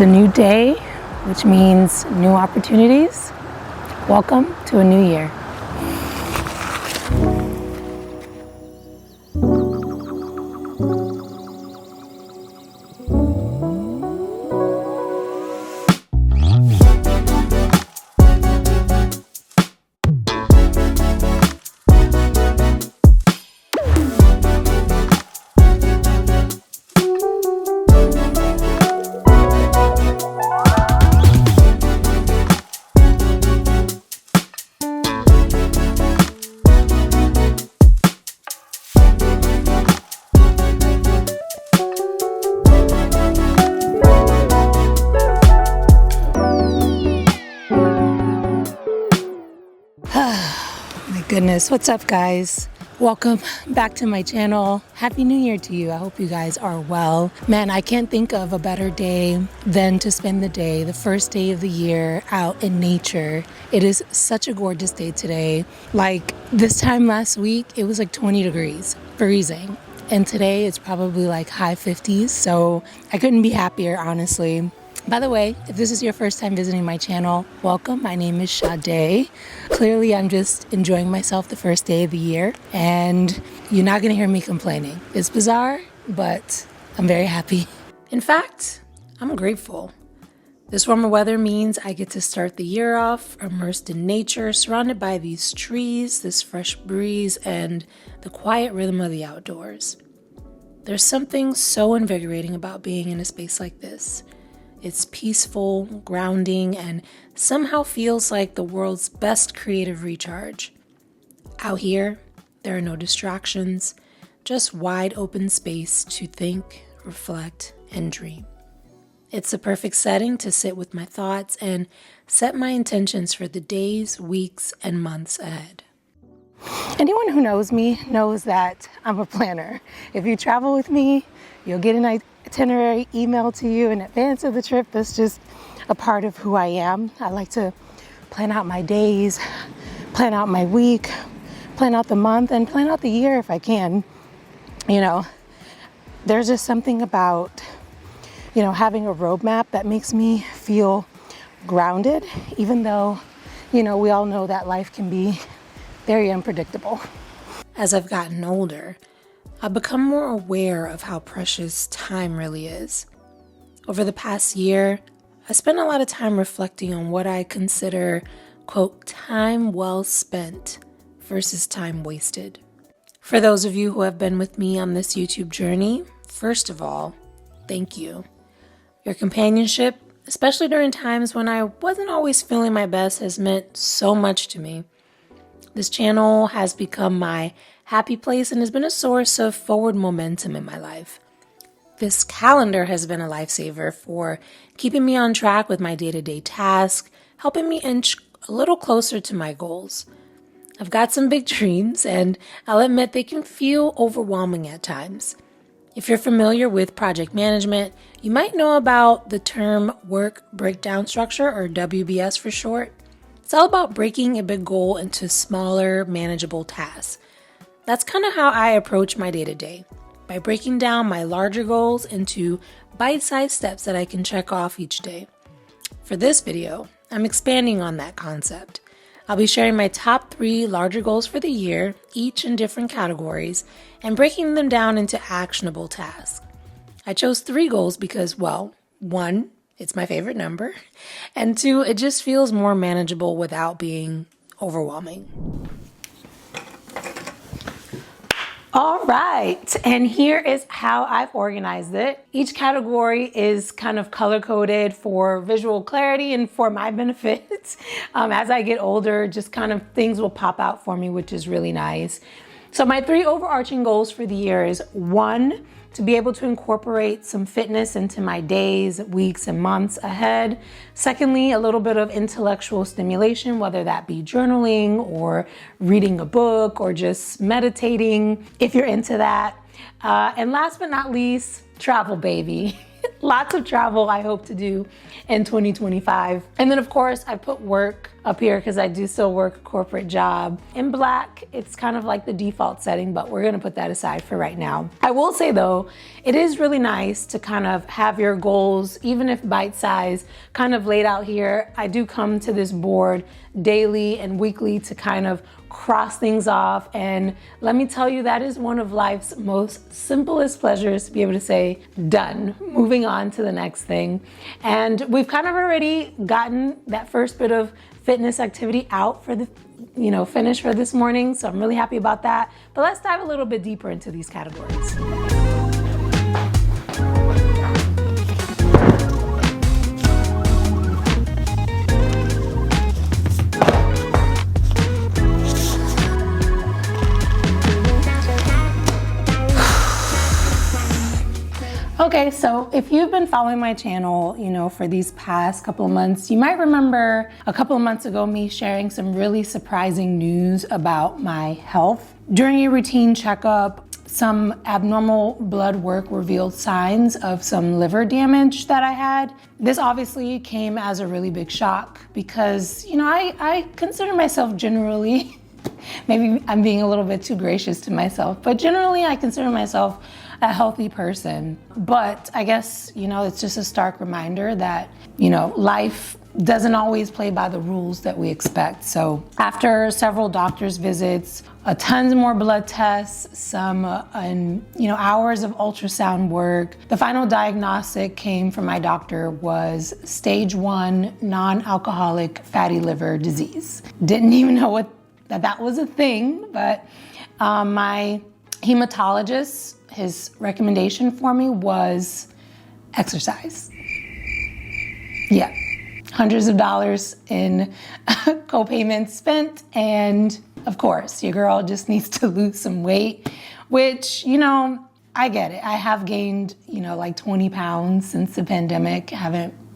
a new day, which means new opportunities. Welcome to a new year. Goodness, what's up guys? Welcome back to my channel. Happy New Year to you. I hope you guys are well. Man, I can't think of a better day than to spend the day, the first day of the year, out in nature. It is such a gorgeous day today. Like this time last week, it was like 20 degrees, freezing. And today it's probably like high 50s. So I couldn't be happier, honestly. By the way, if this is your first time visiting my channel, welcome. My name is Sade. Clearly, I'm just enjoying myself the first day of the year, and you're not going to hear me complaining. It's bizarre, but I'm very happy. In fact, I'm grateful. This warmer weather means I get to start the year off immersed in nature, surrounded by these trees, this fresh breeze, and the quiet rhythm of the outdoors. There's something so invigorating about being in a space like this. It's peaceful, grounding, and somehow feels like the world's best creative recharge. Out here, there are no distractions, just wide open space to think, reflect, and dream. It's the perfect setting to sit with my thoughts and set my intentions for the days, weeks, and months ahead. Anyone who knows me knows that I'm a planner. If you travel with me, you'll get an itinerary emailed to you in advance of the trip. That's just a part of who I am. I like to plan out my days, plan out my week, plan out the month, and plan out the year if I can. You know, there's just something about, having a roadmap that makes me feel grounded, even though, we all know that life can be very unpredictable. As I've gotten older, I've become more aware of how precious time really is. Over the past year, I spent a lot of time reflecting on what I consider, quote, time well spent versus time wasted. For those of you who have been with me on this YouTube journey, first of all, thank you. Your companionship, especially during times when I wasn't always feeling my best, has meant so much to me. This channel has become my happy place and has been a source of forward momentum in my life. This calendar has been a lifesaver for keeping me on track with my day-to-day tasks, helping me inch a little closer to my goals. I've got some big dreams, and I'll admit they can feel overwhelming at times. If you're familiar with project management, you might know about the term work breakdown structure, or WBS for short. It's all about breaking a big goal into smaller, manageable tasks. That's kind of how I approach my day-to-day, by breaking down my larger goals into bite-sized steps that I can check off each day. For this video, I'm expanding on that concept. I'll be sharing my top 3 larger goals for the year, each in different categories, and breaking them down into actionable tasks. I chose 3 goals because, well, 1, it's my favorite number, and 2, it just feels more manageable without being overwhelming. All right, and here is how I've organized it. Each category is kind of color-coded for visual clarity and for my benefit. As I get older, just kind of things will pop out for me, which is really nice. So my 3 overarching goals for the year is 1, to be able to incorporate some fitness into my days, weeks, and months ahead. Secondly, a little bit of intellectual stimulation, whether that be journaling or reading a book or just meditating, if you're into that. And last but not least, travel, baby. lots of travel I hope to do in 2025. And then of course I put work up here because I do still work a corporate job. In black, it's kind of like the default setting, but we're gonna put that aside for right now. I will say though, it is really nice to kind of have your goals, even if bite-sized, kind of laid out here. I do come to this board daily and weekly to kind of cross things off, and let me tell you, that is one of life's most simplest pleasures, to be able to say done, moving on to the next thing. And we've kind of already gotten that first bit of fitness activity out for the finish for this morning, so I'm really happy about that. But let's dive a little bit deeper into these categories. Okay, so if you've been following my channel, for these past couple of months, you might remember a couple of months ago me sharing some really surprising news about my health. During a routine checkup, some abnormal blood work revealed signs of some liver damage that I had. This obviously came as a really big shock because, I consider myself generally, maybe I'm being a little bit too gracious to myself, but generally I consider myself a healthy person. But I guess, it's just a stark reminder that, life doesn't always play by the rules that we expect. So after several doctor's visits, tons more blood tests, some, hours of ultrasound work, the final diagnostic came from my doctor was stage 1 non-alcoholic fatty liver disease. Didn't even know that was a thing, but my hematologist, his recommendation for me was exercise. Yeah, hundreds of dollars in co-payments spent. And of course, your girl just needs to lose some weight, which, I get it. I have gained, like 20 pounds since the pandemic.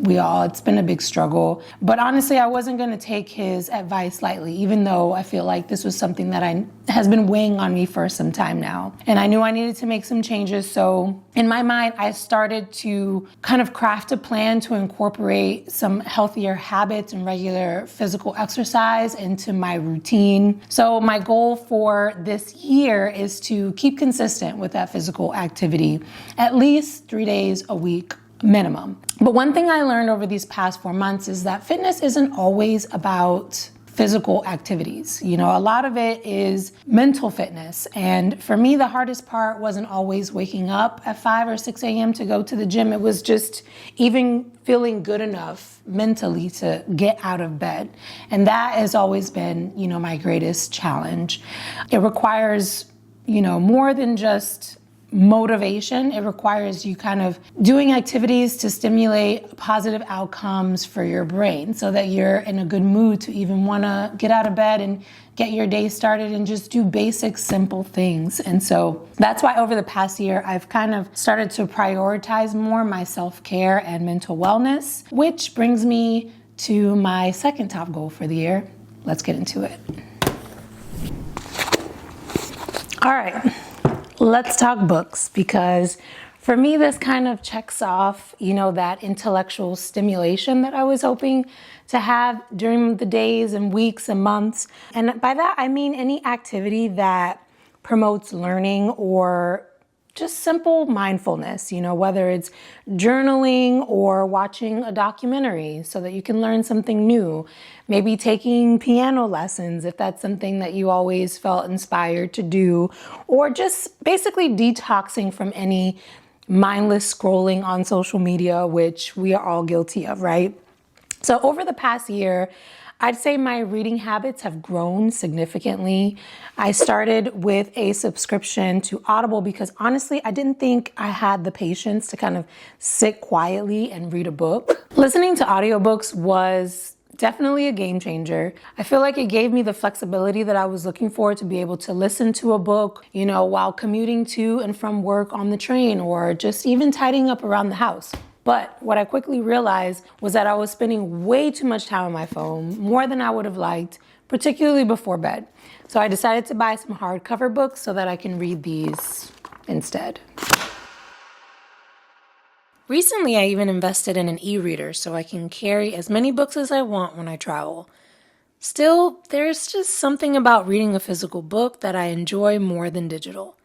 It's been a big struggle. But honestly, I wasn't going to take his advice lightly, even though I feel like this was something that has been weighing on me for some time now. And I knew I needed to make some changes. So in my mind, I started to kind of craft a plan to incorporate some healthier habits and regular physical exercise into my routine. So my goal for this year is to keep consistent with that physical activity, at least 3 days a week minimum. But one thing I learned over these past 4 months is that fitness isn't always about physical activities. A lot of it is mental fitness. And for me, the hardest part wasn't always waking up at 5 or 6 a.m. to go to the gym. It was just even feeling good enough mentally to get out of bed. And that has always been, my greatest challenge. It requires, more than just motivation. It requires you kind of doing activities to stimulate positive outcomes for your brain so that you're in a good mood to even want to get out of bed and get your day started and just do basic, simple things. And so that's why over the past year, I've kind of started to prioritize more my self-care and mental wellness, which brings me to my second top goal for the year. Let's get into it. All right. Let's talk books, because for me, this kind of checks off, that intellectual stimulation that I was hoping to have during the days and weeks and months. And by that, I mean any activity that promotes learning or just simple mindfulness, whether it's journaling or watching a documentary so that you can learn something new, maybe taking piano lessons if that's something that you always felt inspired to do, or just basically detoxing from any mindless scrolling on social media, which we are all guilty of, right? So over the past year, I'd say my reading habits have grown significantly. I started with a subscription to Audible because honestly, I didn't think I had the patience to kind of sit quietly and read a book. Listening to audiobooks was definitely a game changer. I feel like it gave me the flexibility that I was looking for to be able to listen to a book, while commuting to and from work on the train or just even tidying up around the house. But what I quickly realized was that I was spending way too much time on my phone, more than I would have liked, particularly before bed. So I decided to buy some hardcover books so that I can read these instead. Recently, I even invested in an e-reader so I can carry as many books as I want when I travel. Still, there's just something about reading a physical book that I enjoy more than digital.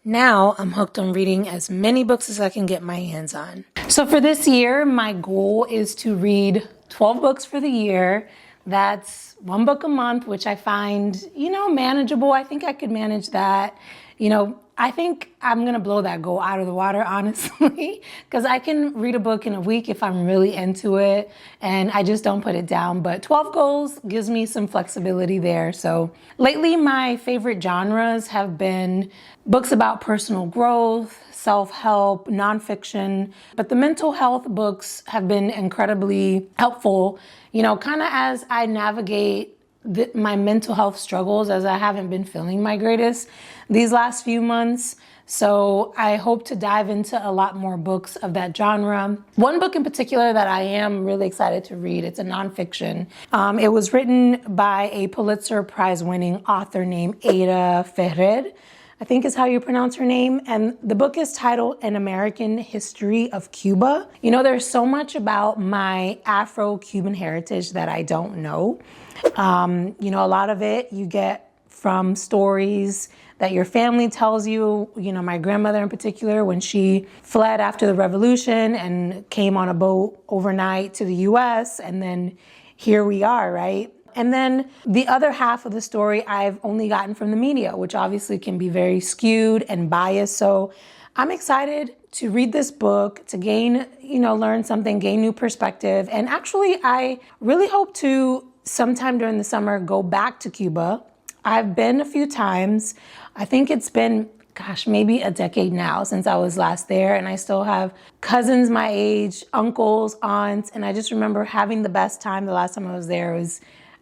Now, I'm hooked on reading as many books as I can get my hands on. So for this year, my goal is to read 12 books for the year. That's one book a month, which I find, manageable. I think I could manage that. I think I'm going to blow that goal out of the water, honestly, because I can read a book in a week if I'm really into it and I just don't put it down. But 12 goals gives me some flexibility there. So lately, my favorite genres have been books about personal growth, self-help, nonfiction, but the mental health books have been incredibly helpful, kind of as I navigate my mental health struggles, as I haven't been feeling my greatest these last few months. So I hope to dive into a lot more books of that genre. One book in particular that I am really excited to read, it's a nonfiction. It was written by a Pulitzer Prize winning author named Ada Ferrer, I think is how you pronounce her name. And the book is titled An American History of Cuba. There's so much about my Afro-Cuban heritage that I don't know. A lot of it you get from stories that your family tells you. My grandmother in particular, when she fled after the revolution and came on a boat overnight to the US, and then here we are, right? And then the other half of the story I've only gotten from the media, which obviously can be very skewed and biased. So I'm excited to read this book, to gain, learn something, gain new perspective. And actually, I really hope to sometime during the summer go back to Cuba. I've been a few times. I think it's been, maybe a decade now since I was last there. And I still have cousins my age, uncles, aunts. And I just remember having the best time the last time I was there.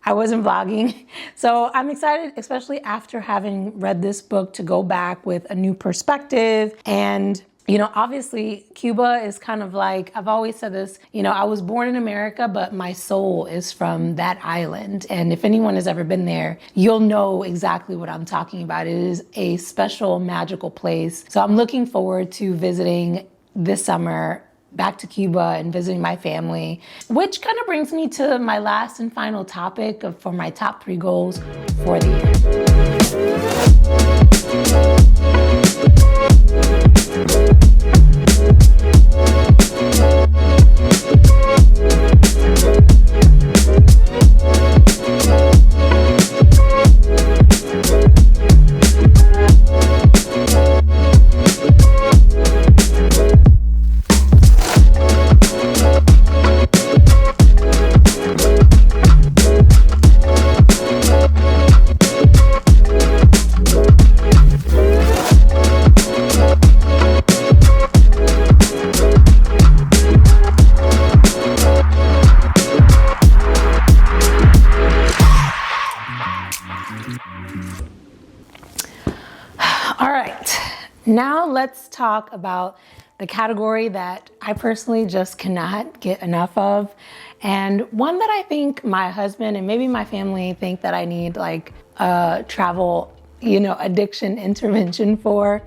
I wasn't vlogging. So I'm excited, especially after having read this book, to go back with a new perspective. And, obviously Cuba is kind of like, I've always said this, I was born in America, but my soul is from that island. And if anyone has ever been there, you'll know exactly what I'm talking about. It is a special, magical place. So I'm looking forward to visiting this summer back to Cuba and visiting my family, which kind of brings me to my last and final topic for my top 3 goals for the Now let's talk about the category that I personally just cannot get enough of, and one that I think my husband and maybe my family think that I need like a travel, addiction intervention for.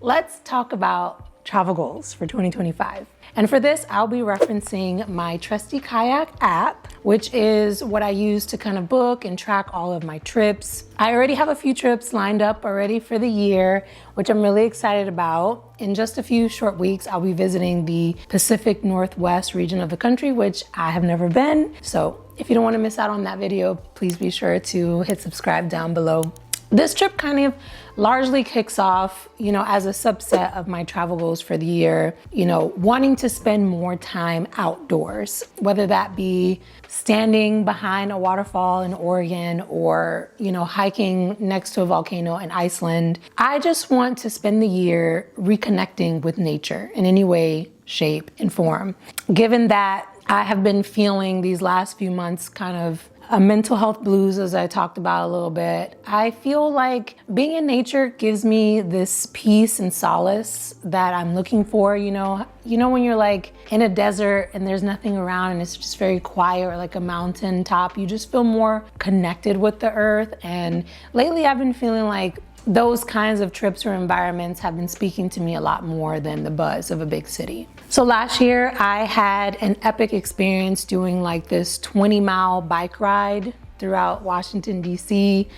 Let's talk about travel goals for 2025. And for this, I'll be referencing my trusty kayak app, which is what I use to kind of book and track all of my trips. I already have a few trips lined up already for the year, which I'm really excited about. In just a few short weeks, I'll be visiting the Pacific Northwest region of the country, which I have never been. So if you don't want to miss out on that video, please be sure to hit subscribe down below. This trip kind of largely kicks off, as a subset of my travel goals for the year, wanting to spend more time outdoors, whether that be standing behind a waterfall in Oregon or, hiking next to a volcano in Iceland. I just want to spend the year reconnecting with nature in any way, shape, and form. Given that I have been feeling these last few months kind of a mental health blues, as I talked about a little bit, I feel like being in nature gives me this peace and solace that I'm looking for. When you're like in a desert and there's nothing around and it's just very quiet, or like a mountain top, you just feel more connected with the earth. And lately I've been feeling like those kinds of trips or environments have been speaking to me a lot more than the buzz of a big city. So last year I had an epic experience doing like this 20-mile bike ride throughout Washington, D.C.,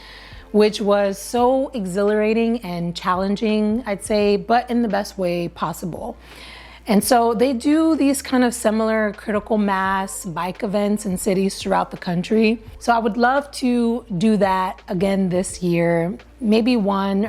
which was so exhilarating and challenging, I'd say, but in the best way possible. And so they do these kind of similar critical mass bike events in cities throughout the country. So I would love to do that again this year, maybe one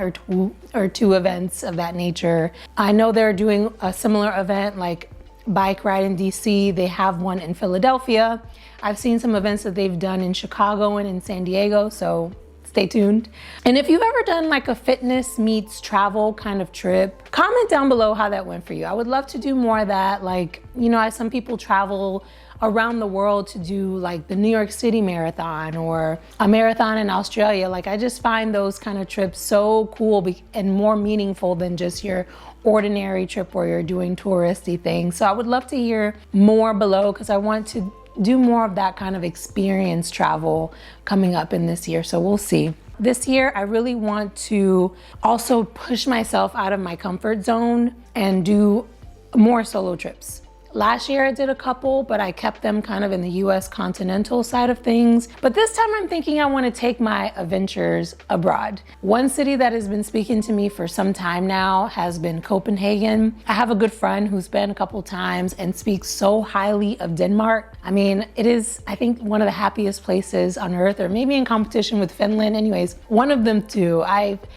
or two events of that nature. I know they're doing a similar event like Bike Ride in DC. They have one in Philadelphia. I've seen some events that they've done in Chicago and in San Diego, so stay tuned. And if you've ever done like a fitness meets travel kind of trip, comment down below how that went for you. I would love to do more of that. Like, you know, as some people travel around the world to do like the New York City Marathon or a marathon in Australia. Like, I just find those kind of trips so cool and more meaningful than just your ordinary trip where you're doing touristy things. So I would love to hear more below, because I want to do more of that kind of experience travel coming up in this year. So we'll see. This year, I really want to also push myself out of my comfort zone and do more solo trips. Last year I did a couple, but I kept them kind of in the US continental side of things. But this time I'm thinking I want to take my adventures abroad. One city that has been speaking to me for some time now has been Copenhagen. I have a good friend who's been a couple times and speaks so highly of Denmark. I mean, it is, I think, one of the happiest places on earth, or maybe in competition with Finland. Anyways, one of them too.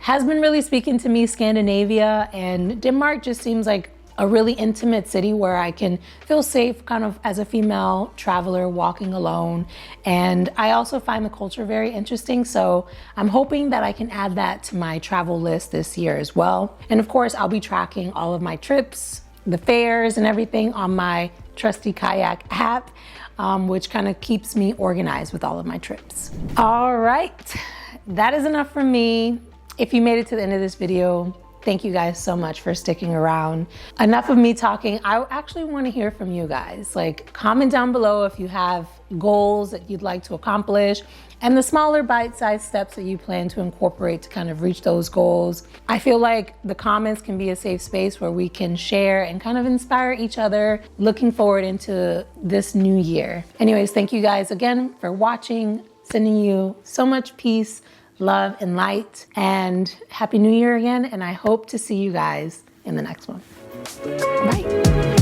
Has been really speaking to me, Scandinavia, and Denmark just seems like a really intimate city where I can feel safe kind of as a female traveler walking alone. And I also find the culture very interesting. So I'm hoping that I can add that to my travel list this year as well. And of course, I'll be tracking all of my trips, the fares and everything on my trusty kayak app, which kind of keeps me organized with all of my trips. All right, that is enough from me. If you made it to the end of this video, thank you guys so much for sticking around. Enough of me talking. I actually want to hear from you guys. Like, comment down below if you have goals that you'd like to accomplish and the smaller bite-sized steps that you plan to incorporate to kind of reach those goals. I feel like the comments can be a safe space where we can share and kind of inspire each other looking forward into this new year. Anyways, thank you guys again for watching. Sending you so much peace, love, and light, and Happy New Year again, and I hope to see you guys in the next one. Bye.